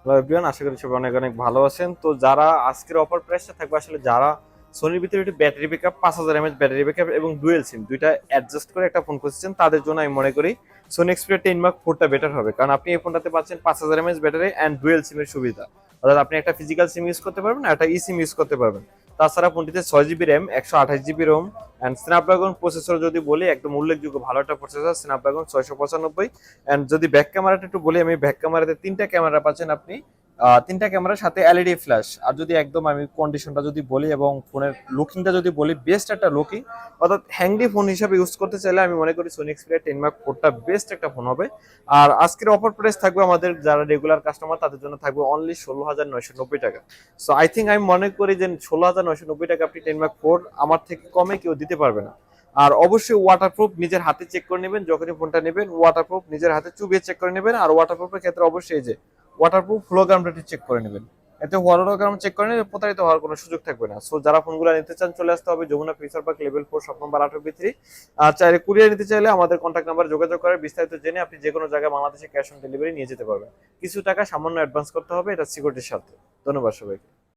Hello everyone, আশা করি সবাই অনেক অনেক ভালো আছেন। তো যারা আজকের অফার প্রাইসটা থাকবে, আসলে যারা সোনির ভিতরে একটু battery backup 5000 mAh battery backup এবং ডুয়েল সিম দুইটা অ্যাডজাস্ট করে একটা ফোন খুঁজছেন, তাদের জন্য আমি মনে করি সোনি এক্সপিরিয়া 10 মার্ক 4টা বেটার হবে। কারণ আপনি এই ফোনটাতে পাচ্ছেন 5000 mAh ব্যাটারি অ্যান্ড ডুয়েল সিমের সুবিধা। অর্থাৎ আপনি একটা ফিজিক্যাল সিম ইউজ করতে পারবেন আর একটা ই সিম ইউজ করতে পারবেন। তাছাড়া ফোনটিতে 6 GB RAM, 128 GB ROM and Snapdragon processor যদি বলি, একদম উল্লেখযোগ্য ভালো একটা প্রসেসর স্ন্যাপড্রাগন 695। অ্যান্ড যদি ব্যাক ক্যামেরাটা একটু বলি, আমি ব্যাক ক্যামেরাতে তিনটা ক্যামেরা পাচ্ছেন আপনি, তিনটা ক্যামেরার সাথে এলইডি ফ্ল্যাশ। আর যদি একদম আমি কন্ডিশনটা যদি বলি এবং ফোনের লুকিংটা যদি বলি, বেস্ট একটা লুকিং। অর্থাৎ হ্যাংডি ফোন হিসাবে ইউজ করতে চাইলে আমি মনে করি সোনি এক্সপিরিয়া 10 মার্ক 4টা বেস্ট একটা ফোন হবে। আর আজকের অফার প্রাইস থাকবে আমাদের যারা রেগুলার কাস্টমার তাদের জন্য থাকবে অনলি 16,990 টাকা। সো আই থিঙ্ক আমি মনে করি যে 16,990 টাকা আপনি 10 মার্ক 4 আমার থেকে কমে কেউ দিতে পারবে না। আর অবশ্যই ওয়াটারপ্রুফ নিজের হাতে চেক করে নেবেন, যখনই ফোনটা নেবেন ওয়াটারপ্রুফ নিজের হাতে চুবিয়ে চেক করে নেবেন। আর ওয়াটারপ্রুফের ক্ষেত্রে অবশ্যই এই যে ওয়াটারপ্রুফ হলোগ্রামটা চেক করে নেবেন। এতে হলোগ্রাম চেক করে নিলে প্রতারিত হওয়ার কোনো সুযোগ থাকবে না। সো যারা ফোনগুলো নিতে চান চলে আসতে হবে Jamuna future park level 4 shop number 18B3। আর চাইলে কুরিয়ার নিতে চাইলে আমাদের কন্ট্যাক্ট নাম্বার যোগাযোগ করে বিস্তারিত জেনে আপনি যে কোনো জায়গায় বাংলাদেশে ক্যাশ অন ডেলিভারি নিয়ে যেতে পারবেন। কিছু টাকা সামান্য অ্যাডভান্স করতে হবে, এটা সিকিউরিটির সাথে। ধন্যবাদ সবাইকে।